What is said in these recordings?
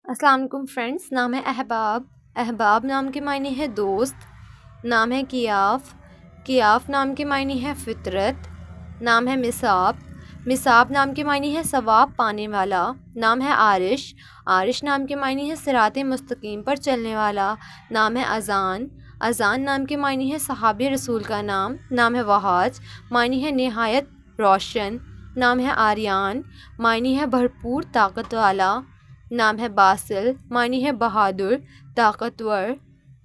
السلام علیکم فرینڈس، نام ہے احباب۔ احباب نام کے معنی ہے دوست۔ نام ہے کیاف۔ کیاف نام کے معنی ہے فطرت۔ نام ہے مصاب۔ مصاب نام کے معنی ہے ثواب پانے والا۔ نام ہے عارش۔ عارش نام کے معنی ہے صراط مستقیم پر چلنے والا۔ نام ہے اذان۔ اذان نام کے معنی ہے صحابی رسول کا نام۔ نام ہے وہاج، معنی ہے نہایت روشن۔ نام ہے آریان، معنی ہے بھرپور طاقت والا۔ نام ہے باسل، معنی ہے بہادر طاقتور۔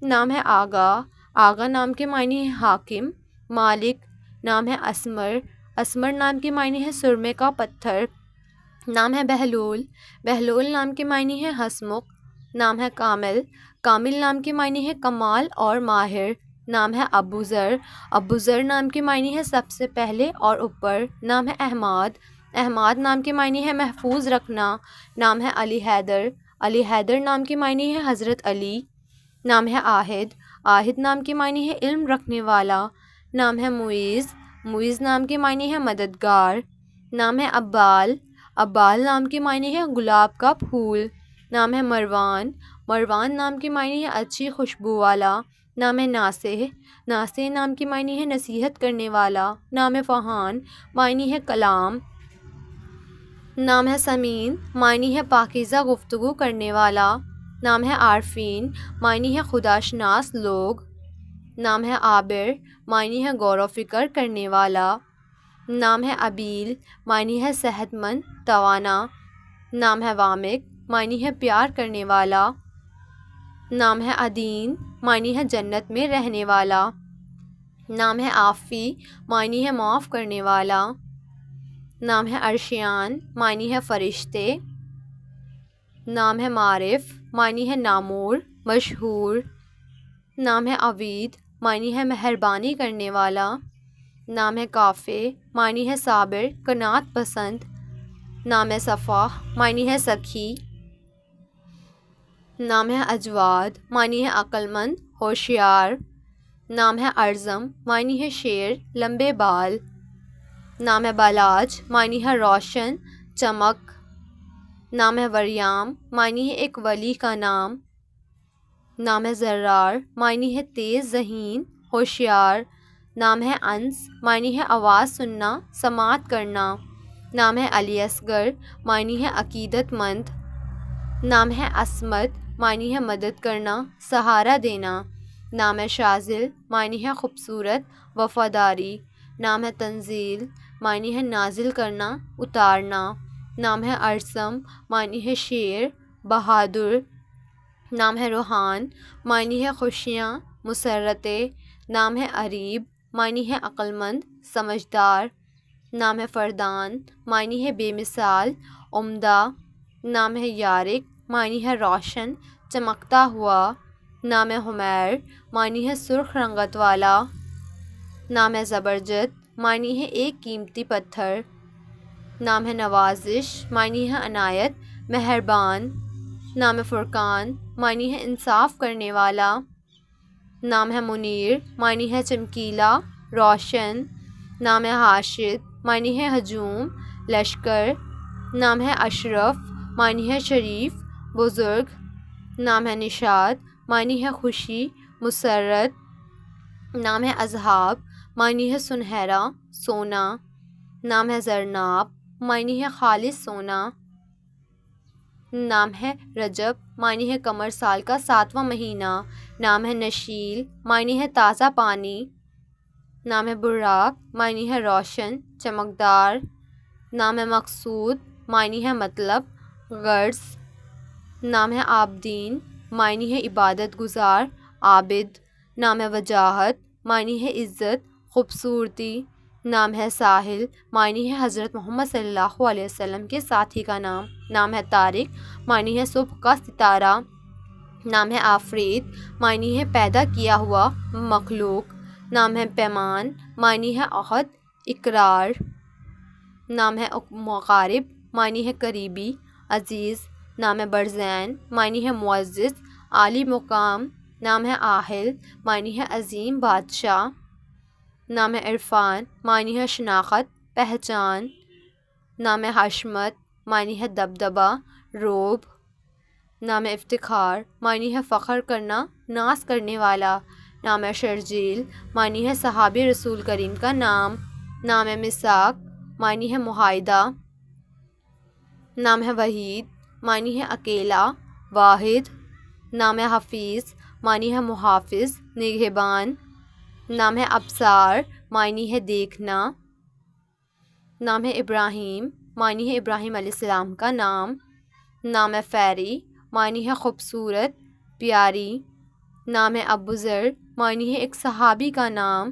نام ہے آغا۔ آغا نام کے معنی ہے حاکم مالک۔ نام ہے اسمر۔ اسمر نام کے معنی ہے سرمے کا پتھر۔ نام ہے بہلول۔ بہلول نام کے معنی ہے ہنسمکھ۔ نام ہے کامل۔ کامل نام کے معنی ہے کمال اور ماہر۔ نام ہے ابو ذر۔ ابو ذر نام کے معنی ہے سب سے پہلے اور اوپر۔ نام ہے احماد۔ احماد نام کے معنی ہے محفوظ رکھنا۔ نام ہے علی حیدر۔ علی حیدر نام کے معنی ہے حضرت علی۔ نام ہے آہد۔ آہد نام کے معنی ہے علم رکھنے والا۔ نام ہے معیز۔ معیز نام کے معنی ہے مددگار۔ نام ہے ابال۔ ابال نام کے معنی ہے گلاب کا پھول۔ نام ہے مروان۔ مروان نام کے معنی ہے اچھی خوشبو والا۔ نام ہے ناصح۔ ناصح نام کے معنی ہے نصیحت کرنے والا۔ نام ہے فہان، معنی ہے کلام۔ نام ہے سمین، معنی ہے پاکیزہ گفتگو کرنے والا۔ نام ہے عارفین، معنی ہے خدا شناس لوگ۔ نام ہے عابر، معنی ہے غور و فکر کرنے والا۔ نام ہے ابیل، معنی ہے صحت مند توانا۔ نام ہے وامق، معنی ہے پیار کرنے والا۔ نام ہے عدین، معنی ہے جنت میں رہنے والا۔ نام ہے عافی، معنی ہے معاف کرنے والا۔ نام ہے عرشیان، معنی ہے فرشتے۔ نام ہے معرف، معنی ہے نامور مشہور۔ نام ہے عوید، معنی ہے مہربانی کرنے والا۔ نام ہے کافے، معنی ہے صابر قناعت پسند۔ نام ہے صفاح، معنی ہے سخی۔ نام ہے اجواد، معنی ہے عقل مند ہوشیار۔ نام ہے ارزم، معنی ہے شیر لمبے بال۔ نام ہے بالاج، معنی ہے روشن چمک۔ نام ہے وریام، معنی ہے ایک ولی کا نام۔ نام ہے زرار، معنی ہے تیز ذہین ہوشیار۔ نام ہے انس، معنی ہے آواز سننا سماعت کرنا۔ نام ہے علی اصغر، معنی ہے عقیدت مند۔ نام ہے عصمت، معنی ہے مدد کرنا سہارا دینا۔ نام ہے شاذل، معنی ہے خوبصورت وفاداری۔ نام ہے تنزیل، معنی ہے نازل کرنا اتارنا۔ نام ہے ارسم، معنی ہے شیر بہادر۔ نام ہے روحان، معنی ہے خوشیاں مسرتیں۔ نام ہے عریب، معنی ہے عقل مند سمجھدار۔ نام ہے فردان، معنی ہے بے مثال عمدہ۔ نام ہے یارق، معنی ہے روشن چمکتا ہوا۔ نام ہے حمیر، معنی ہے سرخ رنگت والا۔ نام ہے زبرجد، معنی ہے ایک قیمتی پتھر۔ نام ہے نوازش، معنی ہے عنایت مہربان۔ نام ہے فرقان، معنی ہے انصاف کرنے والا۔ نام ہے منیر، معنی ہے چمکیلا روشن۔ نام ہے حاشد، معنی ہے ہجوم لشکر۔ نام ہے اشرف، معنی ہے شریف بزرگ۔ نام ہے نشاط، معنی ہے خوشی مسرت۔ نام ہے اذہاب، معنی ہے سنہرا سونا۔ نام ہے زرناب، معنی ہے خالص سونا۔ نام ہے رجب، معنی ہے قمر سال کا 7واں مہینہ۔ نام ہے نشیل، معنی ہے تازہ پانی۔ نام ہے براق، معنی ہے روشن چمکدار۔ نام ہے مقصود، معنی ہے مطلب غرض۔ نام ہے عابدین، معنی ہے عبادت گزار عابد۔ نام ہے وجاہت، معنی ہے عزت خوبصورتی۔ نام ہے ساحل، معنی ہے حضرت محمد صلی اللہ علیہ وسلم کے ساتھی کا نام۔ نام ہے طارق، معنی ہے صبح کا ستارہ۔ نام ہے آفریت، معنی ہے پیدا کیا ہوا مخلوق۔ نام ہے پیمان، معنی ہے عہد اقرار۔ نام ہے مقارب، معنی ہے قریبی عزیز۔ نام ہے برزین، معنی ہے معزز عالی مقام۔ نام ہے آہل، معنی ہے عظیم بادشاہ۔ نام ہے عرفان، معنی ہے شناخت پہچان۔ نام ہے حشمت، معنی ہے دبدبہ رعب۔ نام افتخار معنی ہے فخر کرنا، ناز کرنے والا۔ نام شرجیل معنی ہے صحابی رسول کریم کا نام۔ نام مساق معنی ہے معاہدہ۔ نام ہے وحید معنی ہے اکیلا، واحد۔ نام حفیظ معنی ہے محافظ، نگہبان۔ نام ہے ابصار معنی ہے دیکھنا۔ نام ہے ابراہیم معنی ہے ابراہیم علیہ السلام کا نام۔ نام ہے فیری معنی ہے خوبصورت، پیاری۔ نام ہے ابوذر معنی ہے ایک صحابی کا نام۔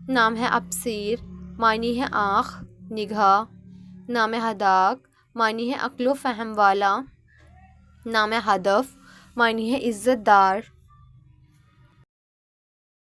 نام ہے ابصیر معنی ہے آنکھ، نگاہ۔ نام ہے ہداک معنی ہے عقل و فہم والا۔ نام ہے ہدف معنی ہے عزت دار۔